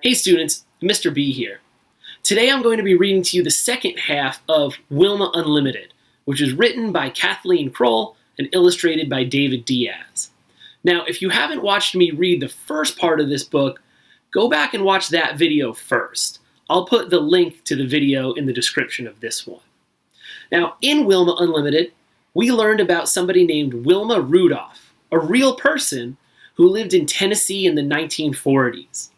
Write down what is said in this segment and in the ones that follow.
Hey students, Mr. B here. Today I'm going to be reading to you the second half of Wilma Unlimited, which is written by Kathleen Krull and illustrated by David Diaz. Now, if you haven't watched me read the first part of this book, go back and watch that video first. I'll put the link to the video in the description of this one. Now, in Wilma Unlimited, we learned about somebody named Wilma Rudolph, a real person who lived in Tennessee in the 1940s.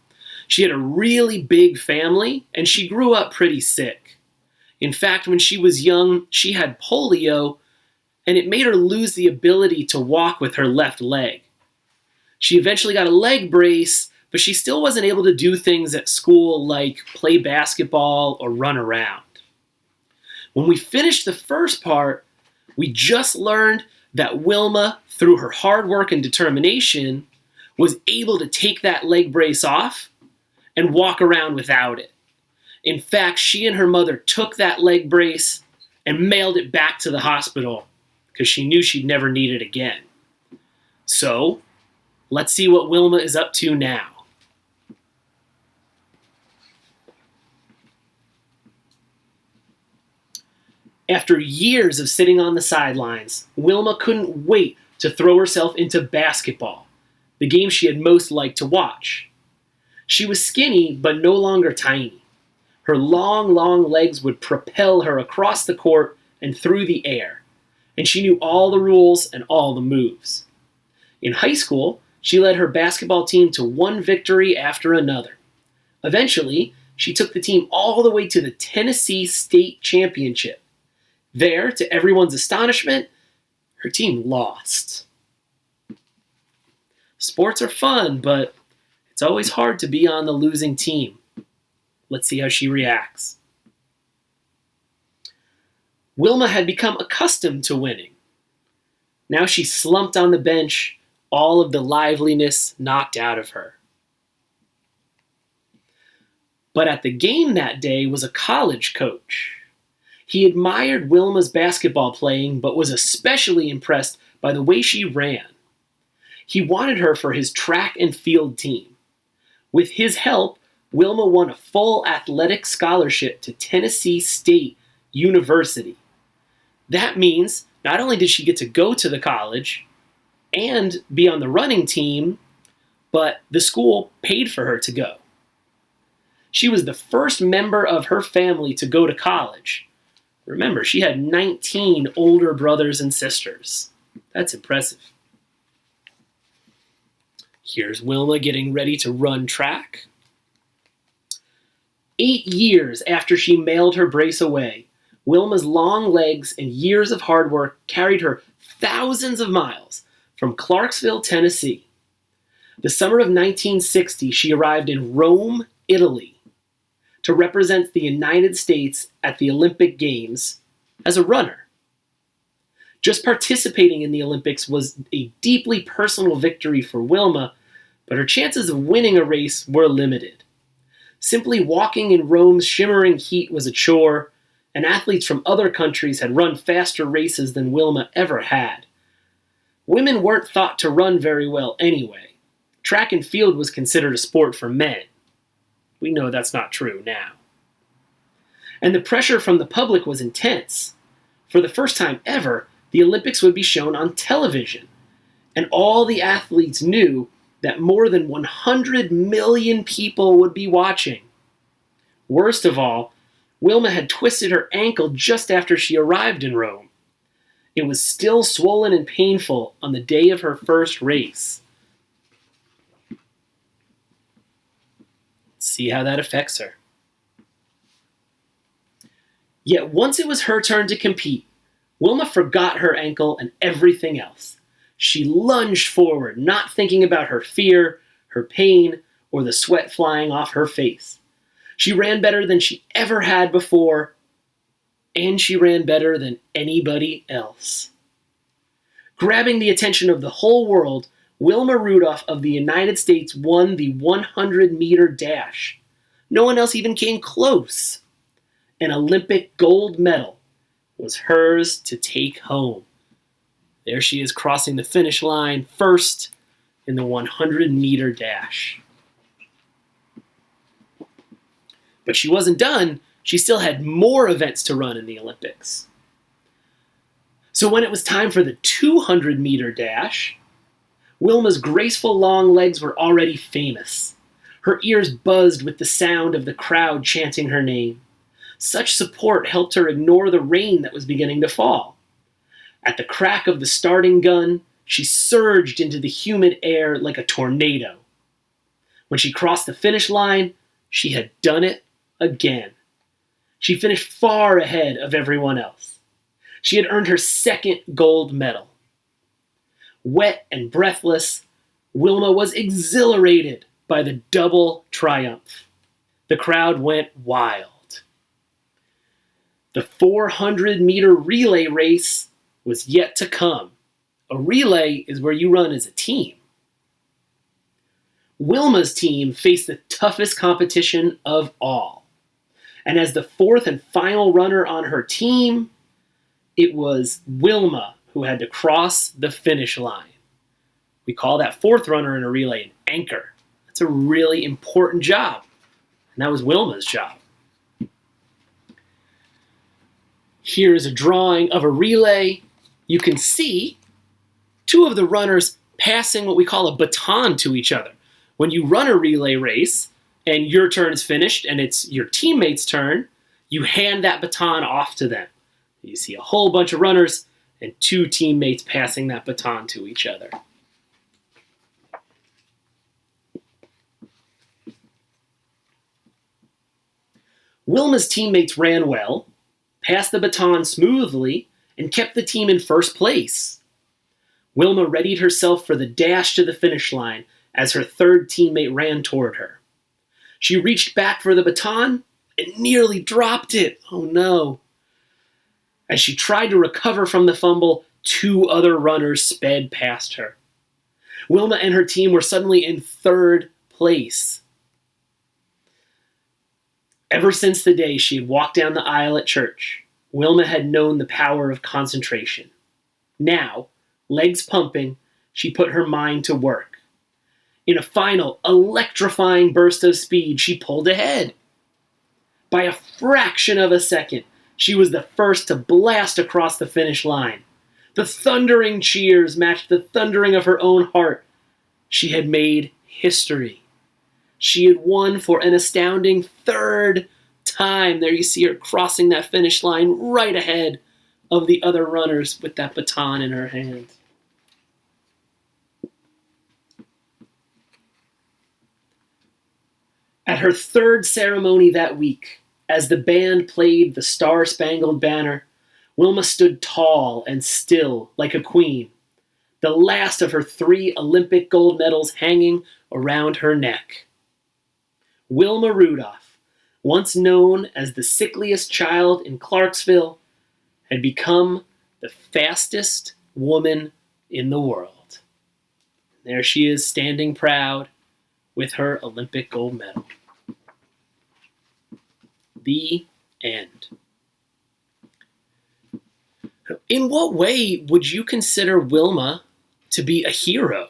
She had a really big family, and she grew up pretty sick. In fact, when she was young, she had polio, and it made her lose the ability to walk with her left leg. She eventually got a leg brace, but she still wasn't able to do things at school like play basketball or run around. When we finished the first part, we just learned that Wilma, through her hard work and determination, was able to take that leg brace off and walk around without it. In fact, she and her mother took that leg brace and mailed it back to the hospital because she knew she'd never need it again. So, let's see what Wilma is up to now. After years of sitting on the sidelines, Wilma couldn't wait to throw herself into basketball, the game she had most liked to watch. She was skinny, but no longer tiny. Her long legs would propel her across the court and through the air, and she knew all the rules and all the moves. In high school, she led her basketball team to one victory after another. Eventually, she took the team all the way to the Tennessee State Championship. There, to everyone's astonishment, her team lost. Sports are fun, but it's always hard to be on the losing team. Let's see how she reacts. Wilma had become accustomed to winning. Now she slumped on the bench, all of the liveliness knocked out of her. But at the game that day was a college coach. He admired Wilma's basketball playing, but was especially impressed by the way she ran. He wanted her for his track and field team. With his help, Wilma won a full athletic scholarship to Tennessee State University. That means not only did she get to go to the college and be on the running team, but the school paid for her to go. She was the first member of her family to go to college. Remember, she had 19 older brothers and sisters. That's impressive. Here's Wilma getting ready to run track. 8 years after she mailed her brace away, Wilma's long legs and years of hard work carried her thousands of miles from Clarksville, Tennessee. The summer of 1960, she arrived in Rome, Italy, to represent the United States at the Olympic Games as a runner. Just participating in the Olympics was a deeply personal victory for Wilma, but her chances of winning a race were limited. Simply walking in Rome's shimmering heat was a chore, and athletes from other countries had run faster races than Wilma ever had. Women weren't thought to run very well anyway. Track and field was considered a sport for men. We know that's not true now. And the pressure from the public was intense. For the first time ever, the Olympics would be shown on television, and all the athletes knew that more than 100 million people would be watching. Worst of all, Wilma had twisted her ankle just after she arrived in Rome. It was still swollen and painful on the day of her first race. Let's see how that affects her. Yet once it was her turn to compete, Wilma forgot her ankle and everything else. She lunged forward, not thinking about her fear, her pain, or the sweat flying off her face. She ran better than she ever had before, and she ran better than anybody else. Grabbing the attention of the whole world, Wilma Rudolph of the United States won the 100-meter dash. No one else even came close. An Olympic gold medal was hers to take home. There she is crossing the finish line first in the 100-meter dash. But she wasn't done. She still had more events to run in the Olympics. So when it was time for the 200-meter dash, Wilma's graceful long legs were already famous. Her ears buzzed with the sound of the crowd chanting her name. Such support helped her ignore the rain that was beginning to fall. At the crack of the starting gun, she surged into the humid air like a tornado. When she crossed the finish line, she had done it again. She finished far ahead of everyone else. She had earned her second gold medal. Wet and breathless, Wilma was exhilarated by the double triumph. The crowd went wild. The 400-meter relay race was yet to come. A relay is where you run as a team. Wilma's team faced the toughest competition of all. And as the fourth and final runner on her team, it was Wilma who had to cross the finish line. We call that fourth runner in a relay an anchor. That's a really important job. And that was Wilma's job. Here is a drawing of a relay. You can see two of the runners passing what we call a baton to each other. When you run a relay race and your turn is finished and it's your teammate's turn, you hand that baton off to them. You see a whole bunch of runners and two teammates passing that baton to each other. Wilma's teammates ran well, passed the baton smoothly, and kept the team in first place. Wilma readied herself for the dash to the finish line as her third teammate ran toward her. She reached back for the baton and nearly dropped it. Oh no. As she tried to recover from the fumble, two other runners sped past her. Wilma and her team were suddenly in third place. Ever since the day she had walked down the aisle at church, Wilma had known the power of concentration. Now, legs pumping, she put her mind to work. In a final, electrifying burst of speed, she pulled ahead. By a fraction of a second, she was the first to blast across the finish line. The thundering cheers matched the thundering of her own heart. She had made history. She had won for an astounding third time. There you see her crossing that finish line right ahead of the other runners with that baton in her hand. At her third ceremony that week, as the band played the Star-Spangled Banner, Wilma stood tall and still like a queen, the last of her 3 Olympic gold medals hanging around her neck. Wilma Rudolph, once known as the sickliest child in Clarksville, had become the fastest woman in the world. There she is, standing proud with her Olympic gold medal. The end. In what way would you consider Wilma to be a hero?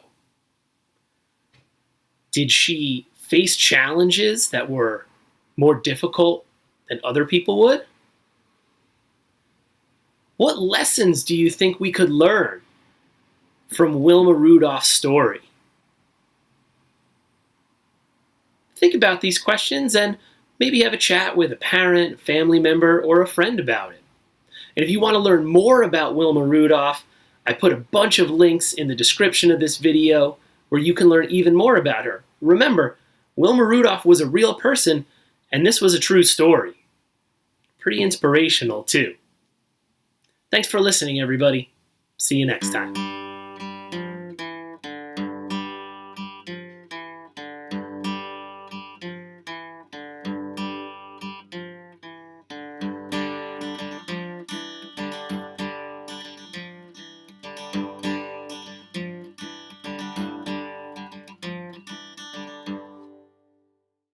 Did she face challenges that were more difficult than other people would? What lessons do you think we could learn from Wilma Rudolph's story? Think about these questions and maybe have a chat with a parent, family member, or a friend about it. And if you want to learn more about Wilma Rudolph, I put a bunch of links in the description of this video where you can learn even more about her. Remember, Wilma Rudolph was a real person, and this was a true story. Pretty inspirational, too. Thanks for listening, everybody. See you next time.